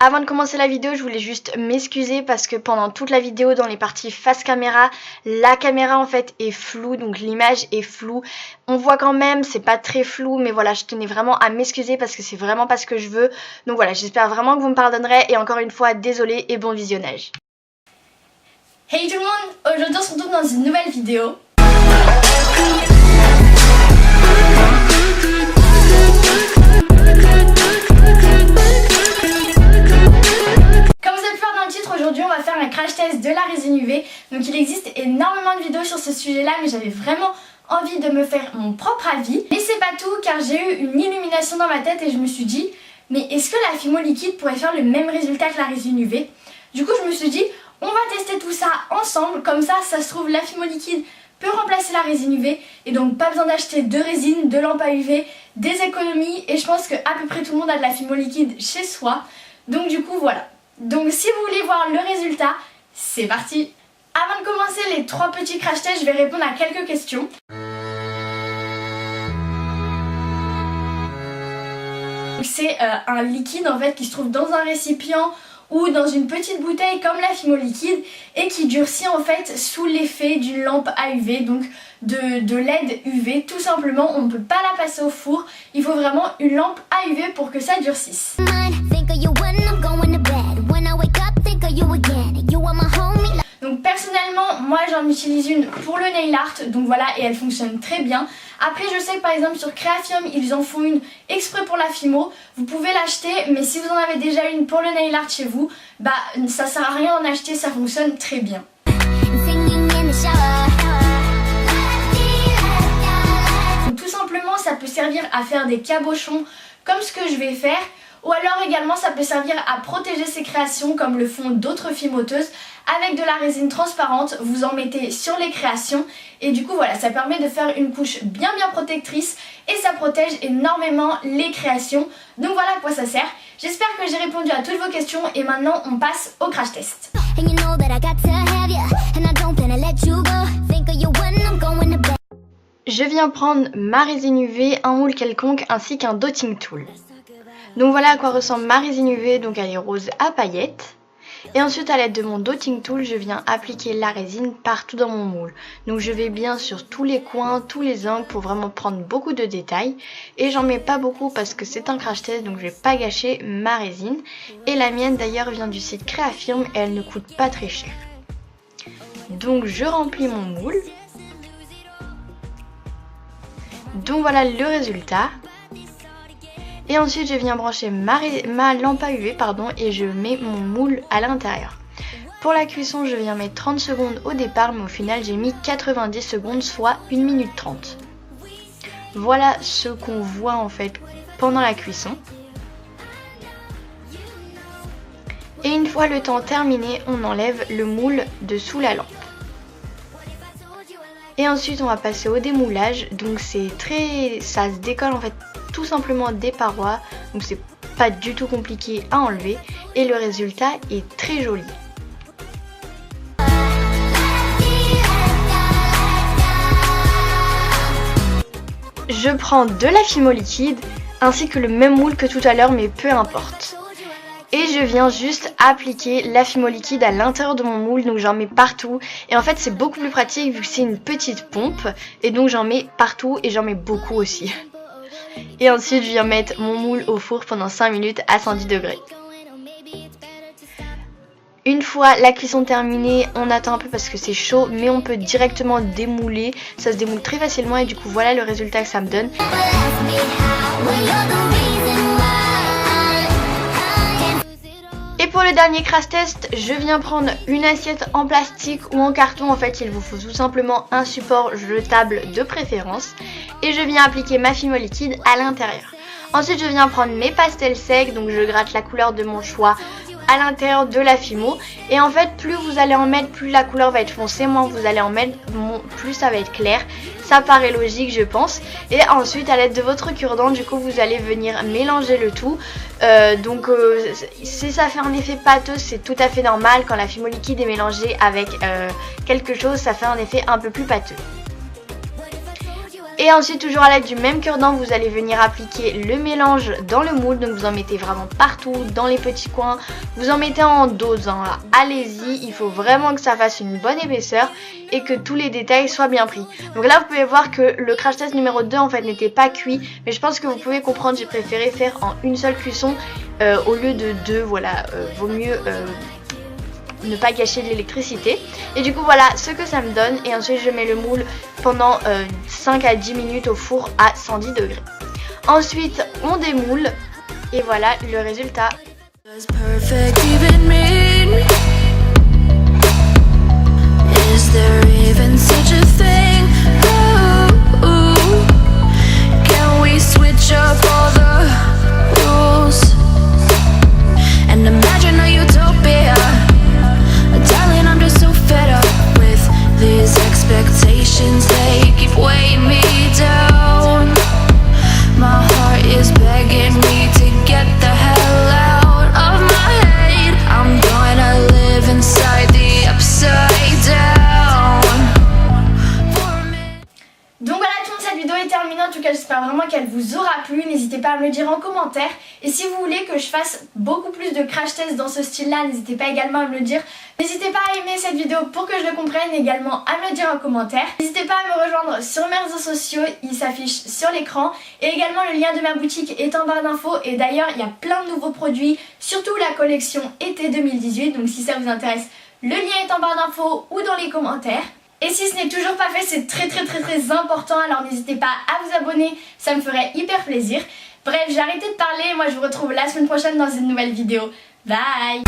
Avant de commencer la vidéo, je voulais juste m'excuser parce que pendant toute la vidéo, dans les parties face caméra, la caméra en fait est floue, donc l'image est floue. On voit quand même, c'est pas très flou, mais voilà, je tenais vraiment à m'excuser parce que c'est vraiment pas ce que je veux. Donc voilà, j'espère vraiment que vous me pardonnerez et encore une fois, désolée et bon visionnage. Hey tout le monde, aujourd'hui on se retrouve dans une nouvelle vidéo. Aujourd'hui on va faire un crash test de la résine UV. Donc il existe énormément de vidéos sur ce sujet là, mais j'avais vraiment envie de me faire mon propre avis. Mais c'est pas tout, car j'ai eu une illumination dans ma tête et je me suis dit, mais est-ce que la Fimo liquide pourrait faire le même résultat que la résine UV? Du coup je me suis dit, on va tester tout ça ensemble, comme ça se trouve la Fimo liquide peut remplacer la résine UV et donc pas besoin d'acheter de résine, de lampe à UV, des économies, et je pense que à peu près tout le monde a de la Fimo liquide chez soi. Donc du coup voilà. Donc si vous voulez voir le résultat, c'est parti! Avant de commencer les 3 petits crash tests, je vais répondre à quelques questions. C'est un liquide en fait qui se trouve dans un récipient ou dans une petite bouteille comme la Fimo liquide et qui durcit en fait sous l'effet d'une lampe à UV, donc de LED UV tout simplement. On ne peut pas la passer au four, il faut vraiment une lampe à UV pour que ça durcisse. Donc personnellement, moi j'en utilise une pour le nail art, donc voilà, et elle fonctionne très bien. Après je sais que par exemple sur Creafium ils en font une exprès pour la Fimo, vous pouvez l'acheter, mais si vous en avez déjà une pour le nail art chez vous, bah ça sert à rien d'en acheter, ça fonctionne très bien. Donc tout simplement ça peut servir à faire des cabochons comme ce que je vais faire. Ou alors également ça peut servir à protéger ses créations comme le font d'autres fimoteuses. Avec de la résine transparente, vous en mettez sur les créations et du coup voilà, ça permet de faire une couche bien protectrice et ça protège énormément les créations. Donc voilà à quoi ça sert. J'espère que j'ai répondu à toutes vos questions et maintenant on passe au crash test. Je viens prendre ma résine UV, un moule quelconque ainsi qu'un dotting tool. Donc voilà à quoi ressemble ma résine UV, donc elle est rose à paillettes. Et ensuite à l'aide de mon dotting tool, je viens appliquer la résine partout dans mon moule. Donc je vais bien sur tous les coins, tous les angles pour vraiment prendre beaucoup de détails. Et j'en mets pas beaucoup parce que c'est un crash test, donc je vais pas gâcher ma résine. Et la mienne d'ailleurs vient du site Creafium et elle ne coûte pas très cher. Donc je remplis mon moule. Donc voilà le résultat. Et ensuite je viens brancher ma lampe à UV et je mets mon moule à l'intérieur. Pour la cuisson je viens mettre 30 secondes au départ, mais au final j'ai mis 90 secondes, soit 1 minute 30. Voilà ce qu'on voit en fait pendant la cuisson. Et une fois le temps terminé, on enlève le moule de sous la lampe. Et ensuite on va passer au démoulage, donc ça se décolle en fait tout simplement des parois, donc c'est pas du tout compliqué à enlever et le résultat est très joli. Je prends de la Fimo liquide ainsi que le même moule que tout à l'heure, mais peu importe. Et je viens juste appliquer la Fimo liquide à l'intérieur de mon moule, donc j'en mets partout. Et en fait c'est beaucoup plus pratique vu que c'est une petite pompe, et donc j'en mets partout et j'en mets beaucoup aussi. Et ensuite je viens mettre mon moule au four pendant 5 minutes à 110 degrés. Une fois la cuisson terminée, on attend un peu parce que c'est chaud, mais on peut directement démouler. Ça se démoule très facilement et du coup voilà le résultat que ça me donne. Et pour le dernier crash test, je viens prendre une assiette en plastique ou en carton. En fait, il vous faut tout simplement un support jetable de préférence. Et je viens appliquer ma Fimo liquide à l'intérieur. Ensuite, je viens prendre mes pastels secs. Donc, je gratte la couleur de mon choix à l'intérieur de la Fimo. Et en fait, plus vous allez en mettre, plus la couleur va être foncée. Moins vous allez en mettre, plus ça va être clair. Ça paraît logique, je pense. Et ensuite, à l'aide de votre cure-dent, du coup, vous allez venir mélanger le tout. Si ça fait un effet pâteux, c'est tout à fait normal. Quand la Fimo liquide est mélangée avec quelque chose, ça fait un effet un peu plus pâteux. Et ensuite, toujours à l'aide du même cure-dent, vous allez venir appliquer le mélange dans le moule. Donc vous en mettez vraiment partout, dans les petits coins. Vous en mettez en dosant, là. Allez-y, il faut vraiment que ça fasse une bonne épaisseur et que tous les détails soient bien pris. Donc là, vous pouvez voir que le crash test numéro 2 en fait n'était pas cuit. Mais je pense que vous pouvez comprendre, j'ai préféré faire en une seule cuisson au lieu de deux. Voilà, vaut mieux... ne pas gâcher de l'électricité. Et du coup voilà ce que ça me donne. Et ensuite je mets le moule pendant 5 à 10 minutes au four à 110 degrés. Ensuite on démoule et voilà le résultat. They keep weighing me down. My heart is begging me to get the hell out of my head. I'm gonna live inside the upside down for a minute. Donc voilà tout le monde, cette vidéo est terminée. En tout cas j'espère vraiment qu'elle vous aura plu. N'hésitez pas à me le dire en commentaire. Et si vous voulez que je fasse beaucoup plus de crash tests dans ce style là, n'hésitez pas également à me le dire. N'hésitez pas à aimer cette vidéo pour que je le comprenne, également à me le dire en commentaire. N'hésitez pas à me rejoindre sur mes réseaux sociaux, ils s'affichent sur l'écran. Et également le lien de ma boutique est en barre d'infos. Et d'ailleurs il y a plein de nouveaux produits, surtout la collection été 2018. Donc si ça vous intéresse, le lien est en barre d'infos ou dans les commentaires. Et si ce n'est toujours pas fait, c'est très important, alors n'hésitez pas à vous abonner, ça me ferait hyper plaisir. Bref, j'ai arrêté de parler, moi je vous retrouve la semaine prochaine dans une nouvelle vidéo. Bye!